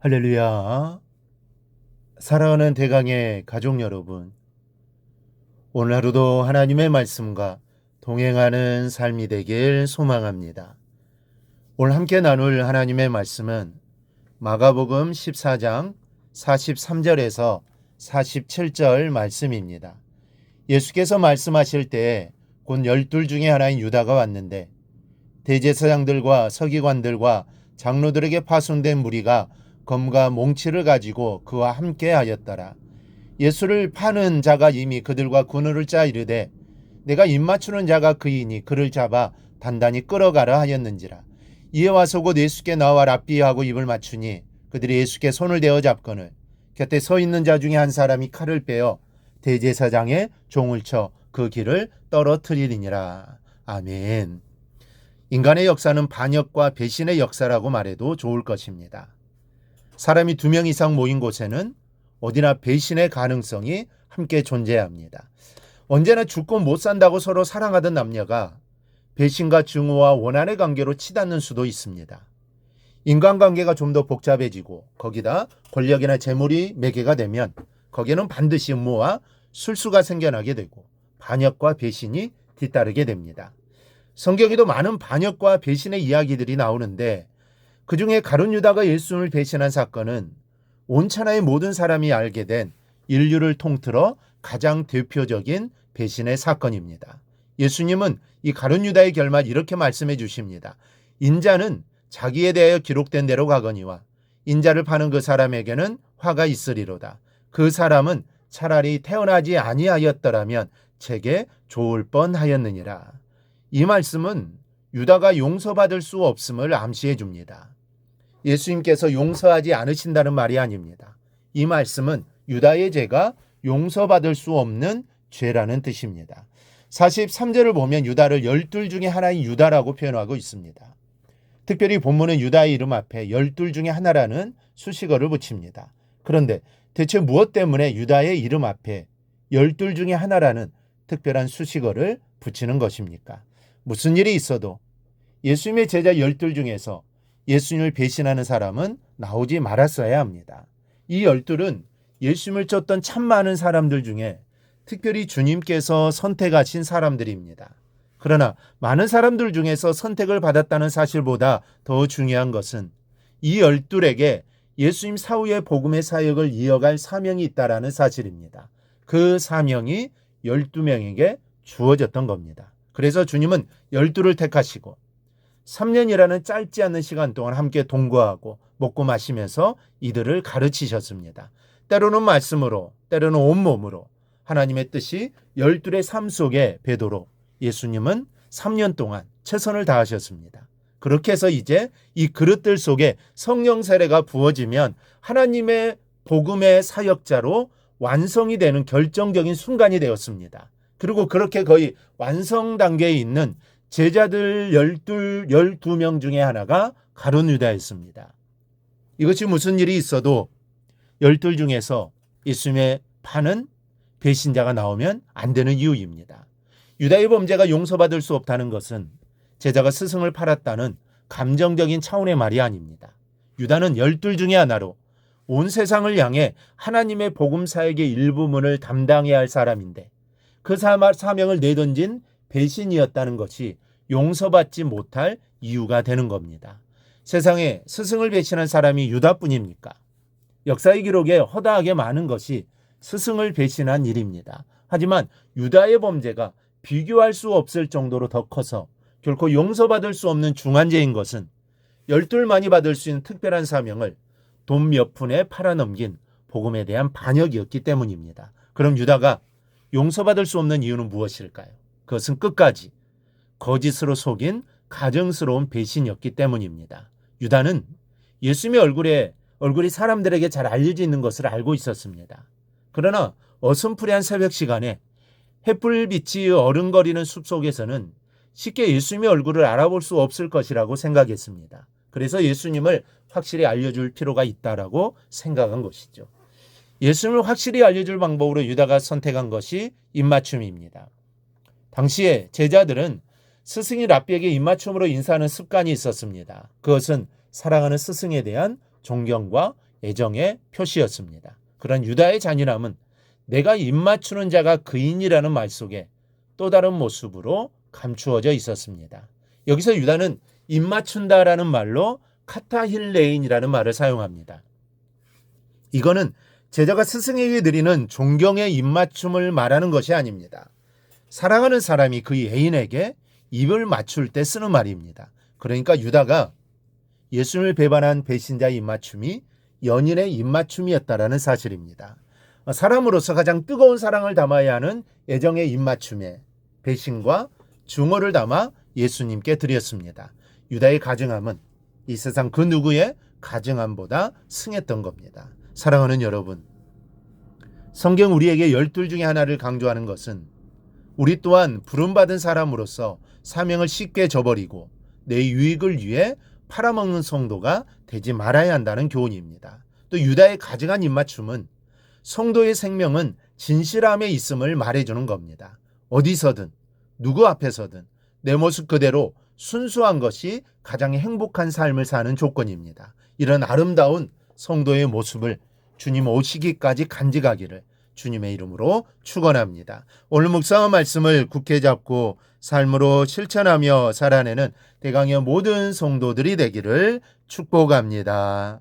할렐루야. 사랑하는 대강의 가족 여러분, 오늘 하루도 하나님의 말씀과 동행하는 삶이 되길 소망합니다. 오늘 함께 나눌 하나님의 말씀은 마가복음 14장 43절에서 47절 말씀입니다. 예수께서 말씀하실 때에 곧 12 중에 하나인 유다가 왔는데 대제사장들과 서기관들과 장로들에게 파송된 무리가 검과 몽치를 가지고 그와 함께 하였더라. 예수를 파는 자가 이미 그들과 군우를 짜 이르되 내가 입맞추는 자가 그이니 그를 잡아 단단히 끌어가라 하였는지라. 이에 와서 곧 예수께 나와 랍비하고 입을 맞추니 그들이 예수께 손을 대어 잡거늘 곁에 서 있는 자 중에 한 사람이 칼을 빼어 대제사장의 종을 쳐 그 길을 떨어뜨리니라. 아멘. 인간의 역사는 반역과 배신의 역사라고 말해도 좋을 것입니다. 사람이 2명 이상 모인 곳에는 어디나 배신의 가능성이 함께 존재합니다. 언제나 죽고 못 산다고 서로 사랑하던 남녀가 배신과 증오와 원한의 관계로 치닫는 수도 있습니다. 인간관계가 좀 더 복잡해지고 거기다 권력이나 재물이 매개가 되면 거기에는 반드시 음모와 술수가 생겨나게 되고 반역과 배신이 뒤따르게 됩니다. 성경에도 많은 반역과 배신의 이야기들이 나오는데 그중에 가룟 유다가 예수님을 배신한 사건은 온 천하의 모든 사람이 알게 된 인류를 통틀어 가장 대표적인 배신의 사건입니다. 예수님은 이 가룟 유다의 결말 이렇게 말씀해 주십니다. 인자는 자기에 대하여 기록된 대로 가거니와 인자를 파는 그 사람에게는 화가 있으리로다. 그 사람은 차라리 태어나지 아니하였더라면 제게 좋을 뻔하였느니라. 이 말씀은 유다가 용서받을 수 없음을 암시해 줍니다. 예수님께서 용서하지 않으신다는 말이 아닙니다. 이 말씀은 유다의 죄가 용서받을 수 없는 죄라는 뜻입니다. 43절을 보면 유다를 12 중에 하나인 유다라고 표현하고 있습니다. 특별히 본문은 유다의 이름 앞에 12 중에 하나라는 수식어를 붙입니다. 그런데 대체 무엇 때문에 유다의 이름 앞에 12 중에 하나라는 특별한 수식어를 붙이는 것입니까? 무슨 일이 있어도 예수님의 제자 12 중에서 예수님을 배신하는 사람은 나오지 말았어야 합니다. 이 12은 예수님을 쫓던 참 많은 사람들 중에 특별히 주님께서 선택하신 사람들입니다. 그러나 많은 사람들 중에서 선택을 받았다는 사실보다 더 중요한 것은 이 12에게 예수님 사후의 복음의 사역을 이어갈 사명이 있다는 사실입니다. 그 사명이 12명에게 주어졌던 겁니다. 그래서 주님은 12를 택하시고 3년이라는 짧지 않은 시간 동안 함께 동거하고 먹고 마시면서 이들을 가르치셨습니다. 때로는 말씀으로, 때로는 온몸으로 하나님의 뜻이 12의 삶 속에 배도록 예수님은 3년 동안 최선을 다하셨습니다. 그렇게 해서 이제 이 그릇들 속에 성령 세례가 부어지면 하나님의 복음의 사역자로 완성이 되는 결정적인 순간이 되었습니다. 그리고 그렇게 거의 완성 단계에 있는 제자들 12명 중에 하나가 가룟 유다였습니다. 이것이 무슨 일이 있어도 12 중에서 예수님의 파는 배신자가 나오면 안 되는 이유입니다. 유다의 범죄가 용서받을 수 없다는 것은 제자가 스승을 팔았다는 감정적인 차원의 말이 아닙니다. 유다는 12 중에 하나로 온 세상을 향해 하나님의 복음 사역의 일부분을 담당해야 할 사람인데 그 사명을 내던진 배신이었다는 것이 용서받지 못할 이유가 되는 겁니다. 세상에 스승을 배신한 사람이 유다뿐입니까? 역사의 기록에 허다하게 많은 것이 스승을 배신한 일입니다. 하지만 유다의 범죄가 비교할 수 없을 정도로 더 커서 결코 용서받을 수 없는 중한죄인 것은 12만이 받을 수 있는 특별한 사명을 돈 몇 푼에 팔아넘긴 복음에 대한 반역이었기 때문입니다. 그럼 유다가 용서받을 수 없는 이유는 무엇일까요? 그것은 끝까지 거짓으로 속인 가증스러운 배신이었기 때문입니다. 유다는 예수님의 얼굴이 사람들에게 잘 알려져 있는 것을 알고 있었습니다. 그러나 어슴푸레한 새벽 시간에 햇불빛이 어른거리는 숲속에서는 쉽게 예수님의 얼굴을 알아볼 수 없을 것이라고 생각했습니다. 그래서 예수님을 확실히 알려줄 필요가 있다라고 생각한 것이죠. 예수님을 확실히 알려줄 방법으로 유다가 선택한 것이 입맞춤입니다. 당시에 제자들은 스승이 랍비에게 입맞춤으로 인사하는 습관이 있었습니다. 그것은 사랑하는 스승에 대한 존경과 애정의 표시였습니다. 그런 유다의 잔인함은 내가 입맞추는 자가 그인이라는 말 속에 또 다른 모습으로 감추어져 있었습니다. 여기서 유다는 입맞춘다라는 말로 카타힐레인이라는 말을 사용합니다. 이거는 제자가 스승에게 드리는 존경의 입맞춤을 말하는 것이 아닙니다. 사랑하는 사람이 그 애인에게 입을 맞출 때 쓰는 말입니다. 그러니까 유다가 예수님을 배반한 배신자의 입맞춤이 연인의 입맞춤이었다라는 사실입니다. 사람으로서 가장 뜨거운 사랑을 담아야 하는 애정의 입맞춤에 배신과 중어를 담아 예수님께 드렸습니다. 유다의 가증함은 이 세상 그 누구의 가증함보다 승했던 겁니다. 사랑하는 여러분, 성경 우리에게 12 중에 하나를 강조하는 것은 우리 또한 부름받은 사람으로서 사명을 쉽게 저버리고 내 유익을 위해 팔아먹는 성도가 되지 말아야 한다는 교훈입니다. 또 유다의 가증한 입맞춤은 성도의 생명은 진실함에 있음을 말해주는 겁니다. 어디서든 누구 앞에서든 내 모습 그대로 순수한 것이 가장 행복한 삶을 사는 조건입니다. 이런 아름다운 성도의 모습을 주님 오시기까지 간직하기를 주님의 이름으로 축원합니다. 오늘 묵상한 말씀을 굳게 잡고 삶으로 실천하며 살아내는 대강의 모든 성도들이 되기를 축복합니다.